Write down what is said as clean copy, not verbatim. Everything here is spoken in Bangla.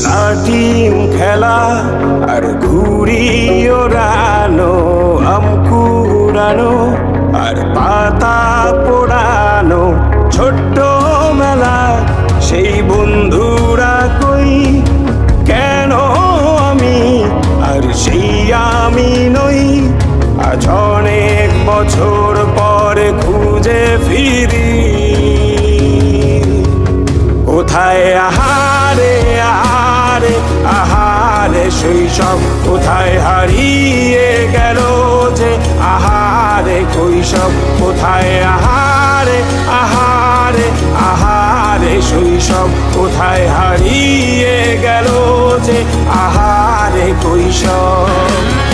লাটিম খেলা আর ঘুড়ি ওড়ানো, আম কুড়ানো আর পাতা পোড়ানো, ছোট্ট মেলা সেই বন্ধুরা কই, কেন আমি আর সেই আমি নই। আজ অনেক বছর পরে খুঁজে ফিরি, কোথায় আহারে আহারে আহারে শৈশব, কোথায় হারিয়ে গেল যে আহারে কৈশব, কোথায় আহারে আহারে আহারে শৈশব, কোথায় হারিয়ে গেল যে আহারে কৈশব।